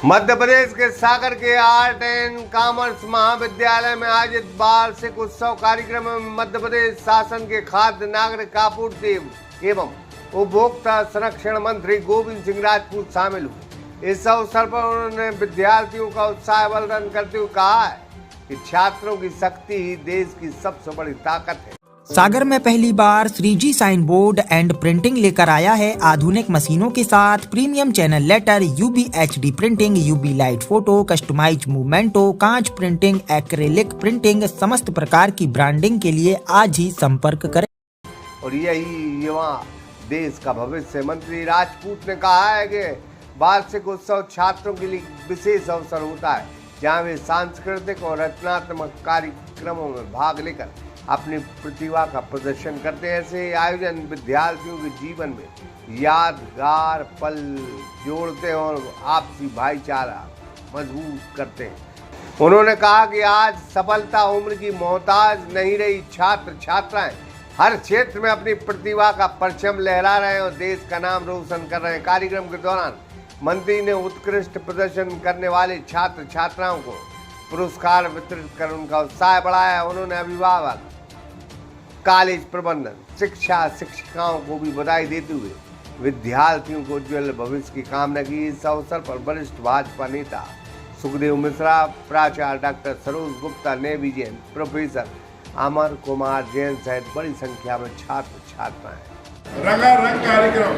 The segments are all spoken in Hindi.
मध्य प्रदेश के सागर के आर्ट एंड कॉमर्स महाविद्यालय में आयोजित वार्षिक उत्सव कार्यक्रम में मध्य प्रदेश शासन के खाद्य नागरिक आपूर्ति एवं उपभोक्ता संरक्षण मंत्री गोविंद सिंह राजपूत शामिल हुए। इस अवसर पर उन्होंने विद्यार्थियों का उत्साहवर्धन करते हुए कहा है कि छात्रों की शक्ति ही देश की सबसे बड़ी ताकत है। सागर में पहली बार 3G sign board and printing लेकर आया है। आधुनिक मशीनों के साथ premium channel letter, UV HD printing, UV light photo, customise मूवमेंटो, कांच प्रिंटिंग, एक्रेलिक प्रिंटिंग, समस्त प्रकार की ब्रांडिंग के लिए आज ही संपर्क करें। और यही युवा देश का भविष्य। मंत्री राजपूत ने कहा है कि वार्षिक उत्सव छात्रों के लिए विशेष अवसर होता है, जहाँ वे सांस्कृतिक और रचनात्मक कार्यक्रमों में भाग लेकर अपनी प्रतिभा का प्रदर्शन करते हैं। ऐसे आयोजन विद्यार्थियों के जीवन में यादगार पल जोड़ते हैं और आपसी भाईचारा मजबूत करते हैं। उन्होंने कहा कि आज सफलता उम्र की मोहताज नहीं रही। छात्र छात्राएं हर क्षेत्र में अपनी प्रतिभा का परचम लहरा रहे हैं और देश का नाम रोशन कर रहे हैं। कार्यक्रम के दौरान मंत्री ने उत्कृष्ट प्रदर्शन करने वाले छात्र छात्राओं को पुरस्कार वितरित कर उनका उत्साह बढ़ाया। उन्होंने अभिभावक, कॉलेज प्रबंधन, शिक्षिकाओं को भी बधाई देते हुए विद्यार्थियों को उज्जवल भविष्य की कामना की। इस अवसर पर वरिष्ठ भाजपा नेता सुखदेव मिश्रा, प्राचार्य डॉक्टर सरोज गुप्ता, नेवी जैन, प्रोफेसर अमर कुमार जैन सहित बड़ी संख्या में छात्र छात्राएं। रंगारंग कार्यक्रम,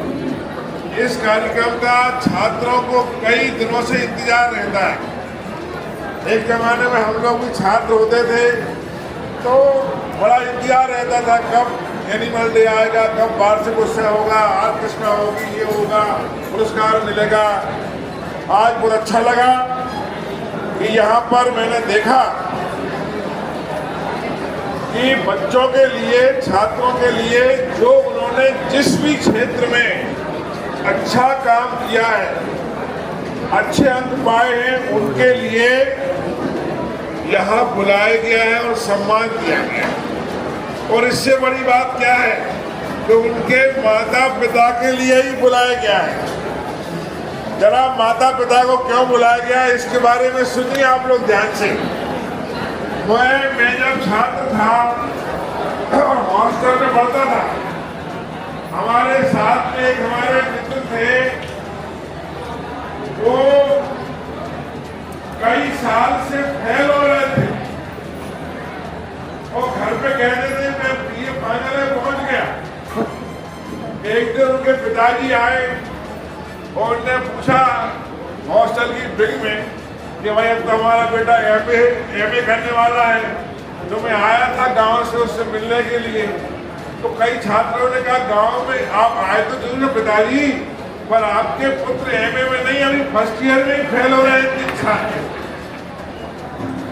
इस कार्यक्रम का छात्रों को कई दिनों से इंतजार रहता है। एक जमाने में हम लोग भी छात्र होते थे तो बड़ा इंतजार रहता था कब एनिमल डे आएगा, कब वार्षिक उत्सव होगा, ऑर्केस्ट्रा होगी, ये होगा, पुरस्कार मिलेगा। आज बहुत अच्छा लगा कि यहाँ पर मैंने देखा कि बच्चों के लिए, छात्रों के लिए जो उन्होंने जिस भी क्षेत्र में अच्छा काम किया है, अच्छे अंक पाए हैं, उनके लिए यहाँ बुलाया गया है और सम्मान किया गया है। और इससे बड़ी बात क्या है कि उनके माता पिता के लिए ही बुलाया गया है। जरा माता पिता को क्यों बुलाया गया है इसके बारे में सुनिए आप लोग ध्यान से। मैं जब छात्र था और हॉस्टल में पढ़ता था, हमारे साथ में एक हमारे मित्र थे, वो कई साल से फेल हो रहे थे और घर पे कहते थे मैं BA फाइनल में पहुंच गया। एक दिन उनके पिताजी आए और उन्होंने पूछा हॉस्टल की बिग में कि भाई अब तो हमारा बेटा MA करने वाला है। तो मैं आया था गांव से उससे मिलने के लिए। तो कई छात्रों ने कहा गांव में आप आए तो जरूर पिताजी, पर आपके पुत्र MA में नहीं, अभी फर्स्ट ईयर में ही फेल हो रहे हैं 3 साल।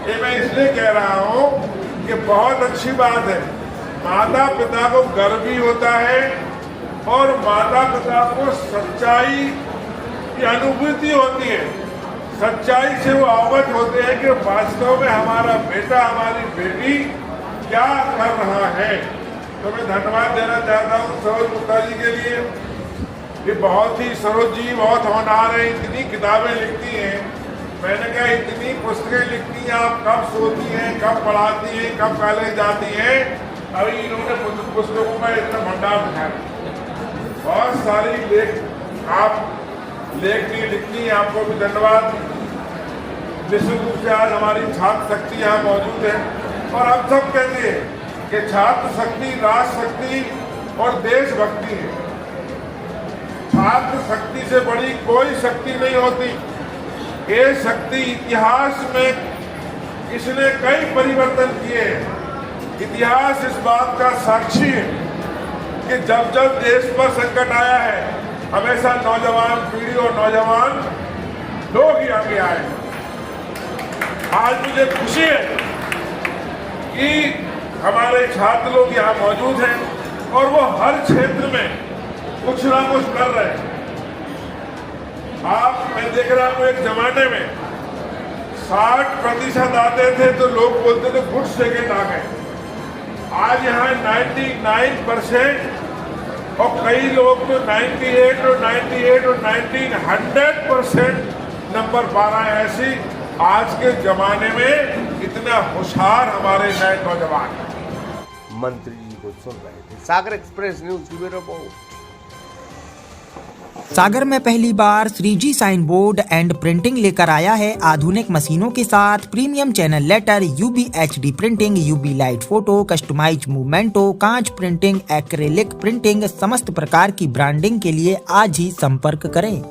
ये मैं इसलिए कह रहा हूँ कि बहुत अच्छी बात है, माता पिता को गर्व भी होता है और माता पिता को सच्चाई की अनुभूति होती है। सच्चाई से वो अवगत होते हैं कि वास्तव में हमारा बेटा, हमारी बेटी क्या कर रहा है। तो मैं धन्यवाद देना चाहता हूँ सरोज गुप्ता जी के लिए। ये बहुत ही, सरोज जी बहुत होनहार है, इतनी किताबें लिखती हैं। मैंने कहा इतनी पुस्तकें लिखती हैं, आप कब सोती हैं, कब पढ़ाती हैं, कब कॉलेज जाती हैं। अभी इन्होंने पुस्तकों का इतना भंडार दिखाया। बहुत सारी आप लेखनी लिखती हैं, आपको भी धन्यवाद। निश्चित रूप से आज हमारी छात्र शक्ति यहाँ मौजूद है और हम सब कहते हैं कि छात्र शक्ति राष्ट्र शक्ति और देशभक्ति है। छात्र शक्ति से बड़ी कोई शक्ति नहीं होती। ये शक्ति इतिहास में इसने कई परिवर्तन किए हैं। इतिहास इस बात का साक्षी है कि जब जब देश पर संकट आया है, हमेशा नौजवान पीढ़ी और नौजवान लोग ही आगे आए। आज मुझे खुशी है कि हमारे छात्र लोग यहाँ मौजूद हैं और वो हर क्षेत्र में कुछ ना कुछ कर रहे हैं। मैं देख रहा हूँ एक जमाने में 60% आते थे तो लोग बोलते थे गुड सेकेंड आ गए। आज यहाँ 99% और कई लोग तो 98 और 98 और 100% नंबर 12 ऐसी आज के जमाने में इतना होशियार हमारे नए नौजवान हैं। मंत्री जी को सुन रहे थे। सागर एक्सप्रेस न्यूज की रिपोर्ट। सागर में पहली बार 3G sign board and printing लेकर आया है आधुनिक मशीनों के साथ premium channel letter, UBHD printing, UB light photo, customise मूवमेंटो, कांच प्रिंटिंग, एक्रेलिक प्रिंटिंग। समस्त प्रकार की ब्रांडिंग के लिए आज ही संपर्क करें।